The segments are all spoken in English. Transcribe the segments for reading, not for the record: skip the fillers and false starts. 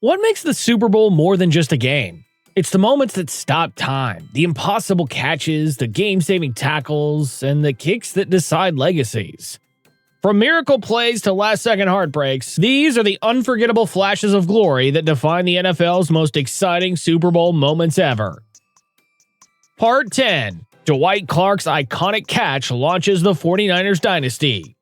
What makes the Super Bowl more than just a game? It's the moments that stop time, the impossible catches, the game-saving tackles, and the kicks that decide legacies. From miracle plays to last-second heartbreaks, these are the unforgettable flashes of glory that define the NFL's most exciting Super Bowl moments ever. Part 10. Dwight Clark's iconic catch launches the 49ers dynasty.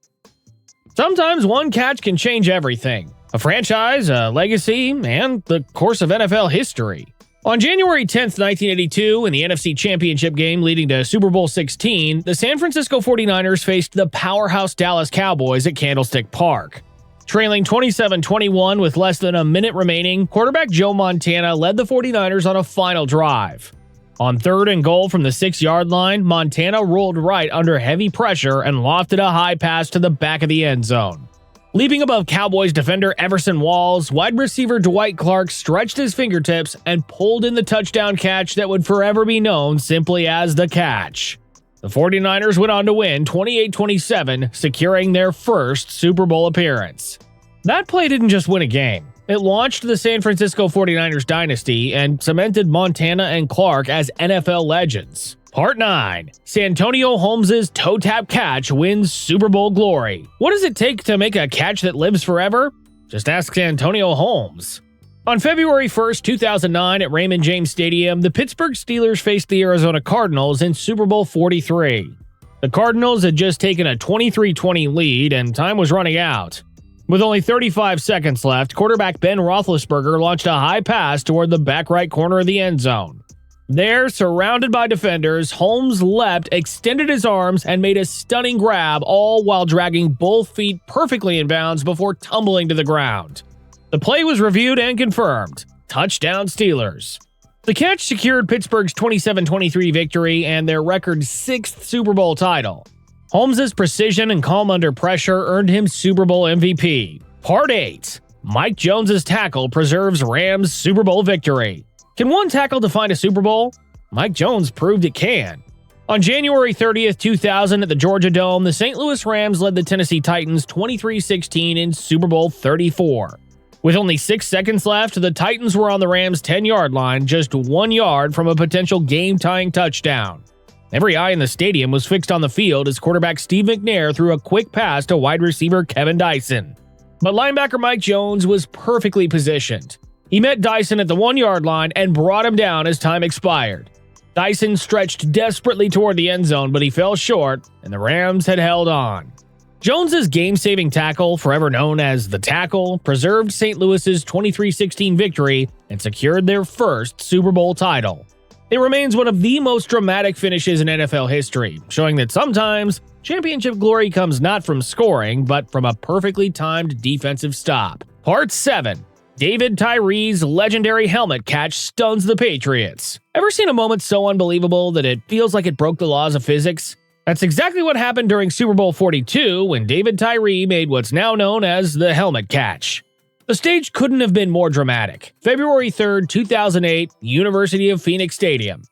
Sometimes one catch can change everything. A franchise, a legacy, and the course of NFL history. On January 10, 1982, in the NFC Championship game leading to Super Bowl 16, the San Francisco 49ers faced the powerhouse Dallas Cowboys at Candlestick Park. Trailing 27-21 with less than a minute remaining, quarterback Joe Montana led the 49ers on a final drive. On 3rd and goal from the 6-yard line, Montana rolled right under heavy pressure and lofted a high pass to the back of the end zone. Leaping above Cowboys defender Everson Walls, wide receiver Dwight Clark stretched his fingertips and pulled in the touchdown catch that would forever be known simply as the catch. The 49ers went on to win 28-27, securing their first Super Bowl appearance. That play didn't just win a game. It launched the San Francisco 49ers dynasty and cemented Montana and Clark as NFL legends. Part 9. Santonio Holmes' toe-tap catch wins Super Bowl glory. What does it take to make a catch that lives forever? Just ask Santonio Holmes. On February 1, 2009 at Raymond James Stadium, the Pittsburgh Steelers faced the Arizona Cardinals in Super Bowl 43. The Cardinals had just taken a 23-20 lead and time was running out. With only 35 seconds left, quarterback Ben Roethlisberger launched a high pass toward the back right corner of the end zone. There, surrounded by defenders, Holmes leapt, extended his arms, and made a stunning grab, all while dragging both feet perfectly in bounds before tumbling to the ground. The play was reviewed and confirmed. Touchdown Steelers. The catch secured Pittsburgh's 27-23 victory and their record 6th Super Bowl title. Holmes' precision and calm under pressure earned him Super Bowl MVP. Part 8. Mike Jones' tackle preserves Rams' Super Bowl victory. Can one tackle define a Super Bowl? Mike Jones proved it can. On January 30th, 2000 at the Georgia Dome, the St. Louis Rams led the Tennessee Titans 23-16 in Super Bowl 34. With only 6 seconds left, the Titans were on the Rams' 10-yard line, just 1 yard from a potential game-tying touchdown. Every eye in the stadium was fixed on the field as quarterback Steve McNair threw a quick pass to wide receiver Kevin Dyson. But linebacker Mike Jones was perfectly positioned. He met Dyson at the 1-yard line and brought him down as time expired. Dyson stretched desperately toward the end zone, but he fell short, and the Rams had held on. Jones's game-saving tackle, forever known as the tackle, preserved St. Louis's 23-16 victory and secured their first Super Bowl title. It remains one of the most dramatic finishes in NFL history, showing that sometimes championship glory comes not from scoring, but from a perfectly timed defensive stop. Part 7. David Tyree's legendary helmet catch stuns the Patriots. Ever seen a moment so unbelievable that it feels like it broke the laws of physics? That's exactly what happened during Super Bowl 42 when David Tyree made what's now known as the helmet catch. The stage couldn't have been more dramatic. February 3, 2008, University of Phoenix Stadium.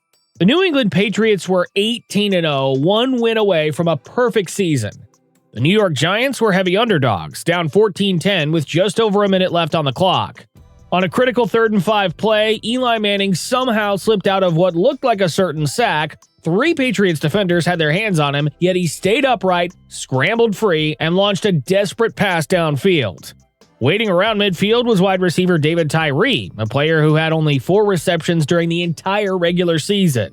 The New England Patriots were 18-0, one win away from a perfect season. The New York Giants were heavy underdogs, down 14-10 with just over a minute left on the clock. On a critical 3rd and 5 play, Eli Manning somehow slipped out of what looked like a certain sack. 3 Patriots defenders had their hands on him, yet he stayed upright, scrambled free, and launched a desperate pass downfield. Waiting around midfield was wide receiver David Tyree, a player who had only 4 receptions during the entire regular season.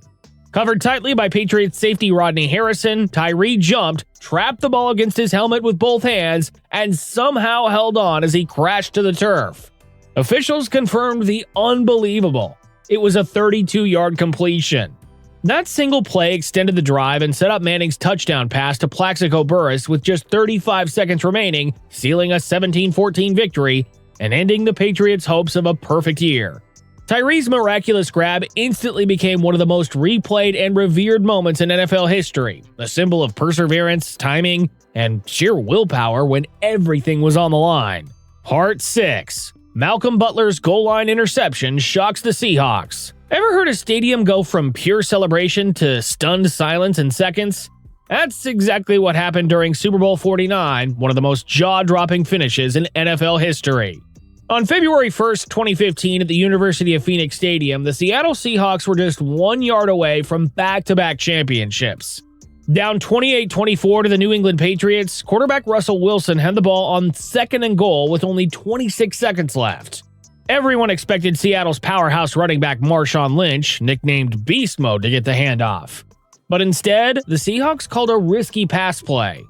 Covered tightly by Patriots safety Rodney Harrison, Tyree jumped, trapped the ball against his helmet with both hands, and somehow held on as he crashed to the turf. Officials confirmed the unbelievable. It was a 32-yard completion. That single play extended the drive and set up Manning's touchdown pass to Plaxico Burress with just 35 seconds remaining, sealing a 17-14 victory and ending the Patriots' hopes of a perfect year. Tyree's miraculous grab instantly became one of the most replayed and revered moments in NFL history, a symbol of perseverance, timing, and sheer willpower when everything was on the line. Part 6. Malcolm Butler's goal line interception shocks the Seahawks. Ever heard a stadium go from pure celebration to stunned silence in seconds? That's exactly what happened during Super Bowl 49, one of the most jaw-dropping finishes in NFL history. On February 1st, 2015, at the University of Phoenix Stadium, the Seattle Seahawks were just 1 yard away from back-to-back championships. Down 28-24 to the New England Patriots, quarterback Russell Wilson had the ball on 2nd and goal with only 26 seconds left. Everyone expected Seattle's powerhouse running back Marshawn Lynch, nicknamed Beast Mode, to get the handoff. But instead, the Seahawks called a risky pass play.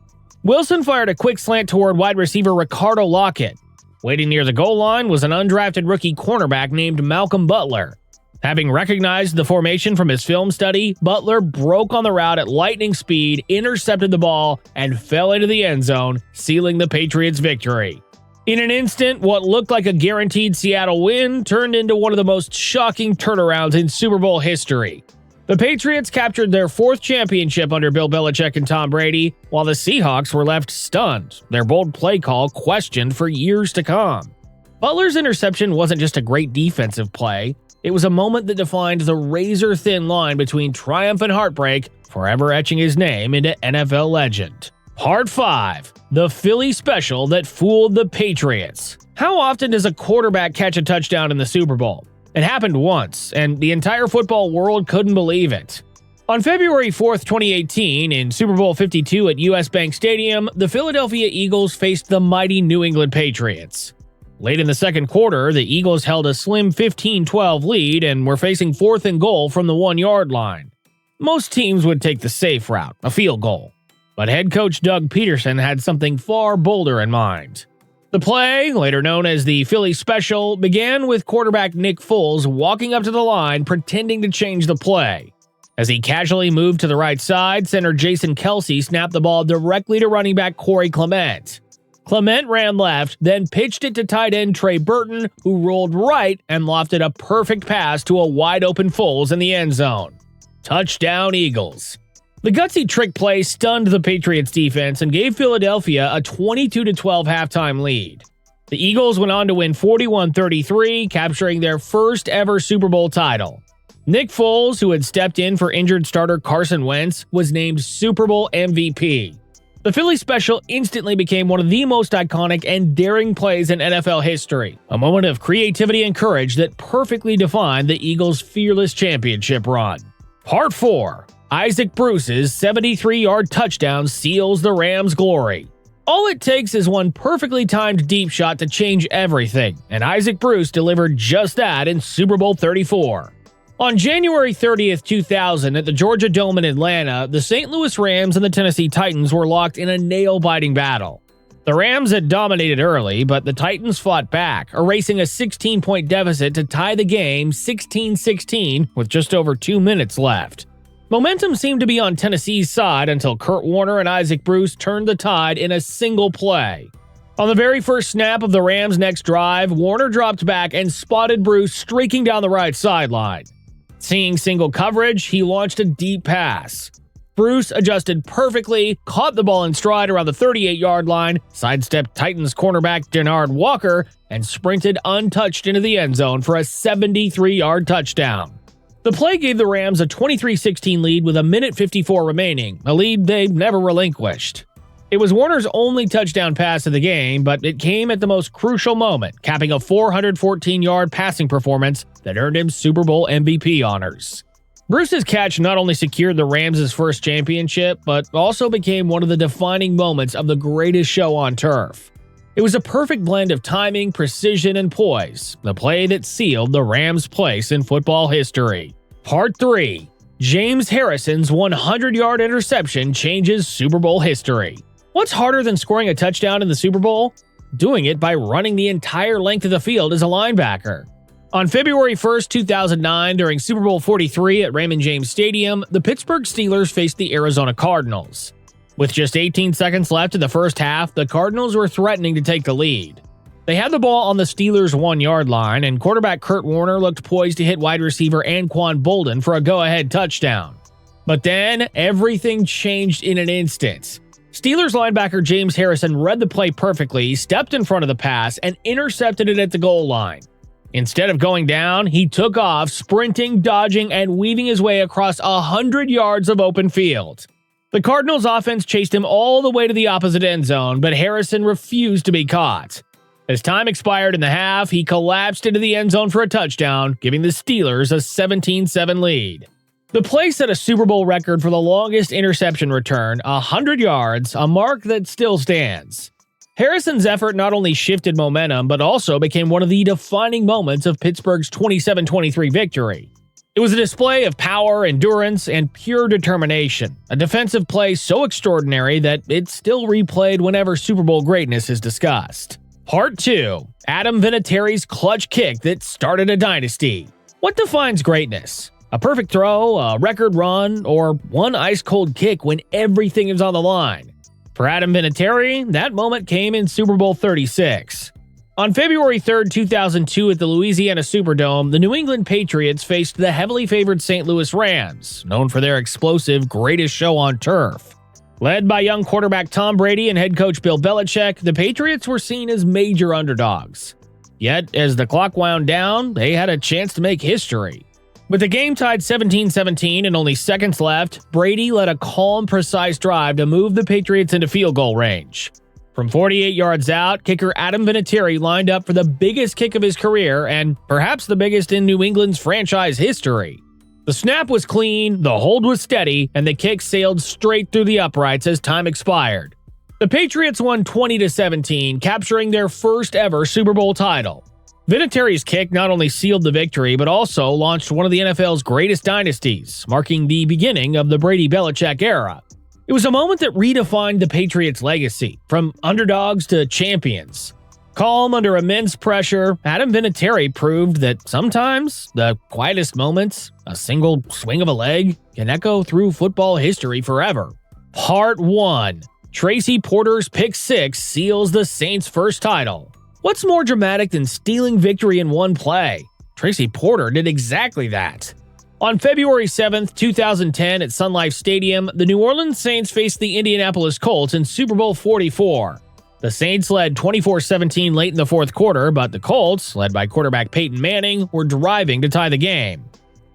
Wilson fired a quick slant toward wide receiver Ricardo Lockett. Waiting near the goal line was an undrafted rookie cornerback named Malcolm Butler. Having recognized the formation from his film study, Butler broke on the route at lightning speed, intercepted the ball, and fell into the end zone, sealing the Patriots' victory. In an instant, what looked like a guaranteed Seattle win turned into one of the most shocking turnarounds in Super Bowl history. The Patriots captured their 4th championship under Bill Belichick and Tom Brady, while the Seahawks were left stunned, their bold play call questioned for years to come. Butler's interception wasn't just a great defensive play, it was a moment that defined the razor-thin line between triumph and heartbreak, forever etching his name into NFL legend. Part 5. The Philly Special that fooled the Patriots. How often does a quarterback catch a touchdown in the Super Bowl? It happened once, and the entire football world couldn't believe it. On February 4th, 2018, in Super Bowl 52 at US Bank Stadium, the Philadelphia Eagles faced the mighty New England Patriots. Late in the second quarter, the Eagles held a slim 15-12 lead and were facing 4th and goal from the 1 yard line. Most teams would take the safe route, a field goal. But head coach Doug Peterson had something far bolder in mind. The play, later known as the Philly Special, began with quarterback Nick Foles walking up to the line pretending to change the play. As he casually moved to the right side, center Jason Kelce snapped the ball directly to running back Corey Clement. Clement ran left, then pitched it to tight end Trey Burton, who rolled right and lofted a perfect pass to a wide-open Foles in the end zone. Touchdown Eagles. The gutsy trick play stunned the Patriots defense and gave Philadelphia a 22-12 halftime lead. The Eagles went on to win 41-33, capturing their first ever Super Bowl title. Nick Foles, who had stepped in for injured starter Carson Wentz, was named Super Bowl MVP. The Philly Special instantly became one of the most iconic and daring plays in NFL history, a moment of creativity and courage that perfectly defined the Eagles' fearless championship run. Part 4. Isaac Bruce's 73-yard touchdown seals the Rams' glory. All it takes is one perfectly timed deep shot to change everything, and Isaac Bruce delivered just that in Super Bowl 34. On January 30th, 2000, at the Georgia Dome in Atlanta, the St. Louis Rams and the Tennessee Titans were locked in a nail-biting battle. The Rams had dominated early, but the Titans fought back, erasing a 16-point deficit to tie the game 16-16 with just over 2 minutes left. Momentum seemed to be on Tennessee's side until Kurt Warner and Isaac Bruce turned the tide in a single play. On the very first snap of the Rams' next drive, Warner dropped back and spotted Bruce streaking down the right sideline. Seeing single coverage, he launched a deep pass. Bruce adjusted perfectly, caught the ball in stride around the 38-yard line, sidestepped Titans cornerback Denard Walker, and sprinted untouched into the end zone for a 73-yard touchdown. The play gave the Rams a 23-16 lead with a minute 54 remaining, a lead they never relinquished. It was Warner's only touchdown pass of the game, but it came at the most crucial moment, capping a 414-yard passing performance that earned him Super Bowl MVP honors. Bruce's catch not only secured the Rams' first championship, but also became one of the defining moments of the greatest show on turf. It was a perfect blend of timing, precision, and poise, the play that sealed the Rams' place in football history. Part 3. James Harrison's 100-yard interception changes Super Bowl history. What's harder than scoring a touchdown in the Super Bowl? Doing it by running the entire length of the field as a linebacker. On February 1st, 2009, during Super Bowl 43 at Raymond James Stadium, the Pittsburgh Steelers faced the Arizona Cardinals. With just 18 seconds left in the first half, the Cardinals were threatening to take the lead. They had the ball on the Steelers' 1 yard line, and quarterback Kurt Warner looked poised to hit wide receiver Anquan Boldin for a go-ahead touchdown. But then, everything changed in an instant. Steelers linebacker James Harrison read the play perfectly, stepped in front of the pass, and intercepted it at the goal line. Instead of going down, he took off, sprinting, dodging, and weaving his way across 100 yards of open field. The Cardinals' offense chased him all the way to the opposite end zone, but Harrison refused to be caught. As time expired in the half, he collapsed into the end zone for a touchdown, giving the Steelers a 17-7 lead. The play set a Super Bowl record for the longest interception return, 100 yards, a mark that still stands. Harrison's effort not only shifted momentum, but also became one of the defining moments of Pittsburgh's 27-23 victory. It was a display of power, endurance, and pure determination, a defensive play so extraordinary that it's still replayed whenever Super Bowl greatness is discussed. Part 2. Adam Vinatieri's clutch kick that started a dynasty. What defines greatness? A perfect throw, a record run, or one ice-cold kick when everything is on the line? For Adam Vinatieri, that moment came in Super Bowl 36. On February 3, 2002 at the Louisiana Superdome, the New England Patriots faced the heavily favored St. Louis Rams, known for their explosive greatest show on turf. Led by young quarterback Tom Brady and head coach Bill Belichick, the Patriots were seen as major underdogs. Yet, as the clock wound down, they had a chance to make history. With the game tied 17-17 and only seconds left, Brady led a calm, precise drive to move the Patriots into field goal range. From 48 yards out, kicker Adam Vinatieri lined up for the biggest kick of his career and perhaps the biggest in New England's franchise history. The snap was clean, the hold was steady, and the kick sailed straight through the uprights as time expired. The Patriots won 20-17, capturing their first ever Super Bowl title. Vinatieri's kick not only sealed the victory, but also launched one of the NFL's greatest dynasties, marking the beginning of the Brady-Belichick era. It was a moment that redefined the Patriots' legacy, from underdogs to champions. Calm under immense pressure, Adam Vinatieri proved that sometimes the quietest moments, a single swing of a leg, can echo through football history forever. Part 1. Tracy Porter's pick six seals the Saints' first title. What's more dramatic than stealing victory in one play? Tracy Porter did exactly that. On February 7, 2010 at Sun Life Stadium, the New Orleans Saints faced the Indianapolis Colts in Super Bowl 44. The Saints led 24-17 late in the fourth quarter, but the Colts, led by quarterback Peyton Manning, were driving to tie the game.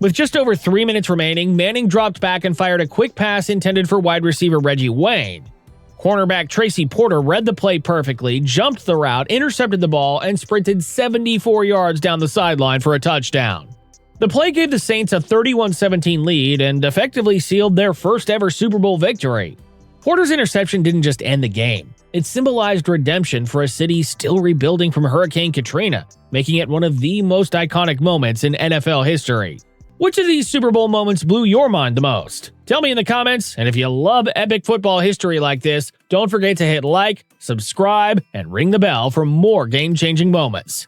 With just over 3 minutes remaining, Manning dropped back and fired a quick pass intended for wide receiver Reggie Wayne. Cornerback Tracy Porter read the play perfectly, jumped the route, intercepted the ball, and sprinted 74 yards down the sideline for a touchdown. The play gave the Saints a 31-17 lead and effectively sealed their first ever Super Bowl victory. Porter's interception didn't just end the game. It symbolized redemption for a city still rebuilding from Hurricane Katrina, making it one of the most iconic moments in NFL history. Which of these Super Bowl moments blew your mind the most? Tell me in the comments, and if you love epic football history like this, don't forget to hit like, subscribe, and ring the bell for more game-changing moments.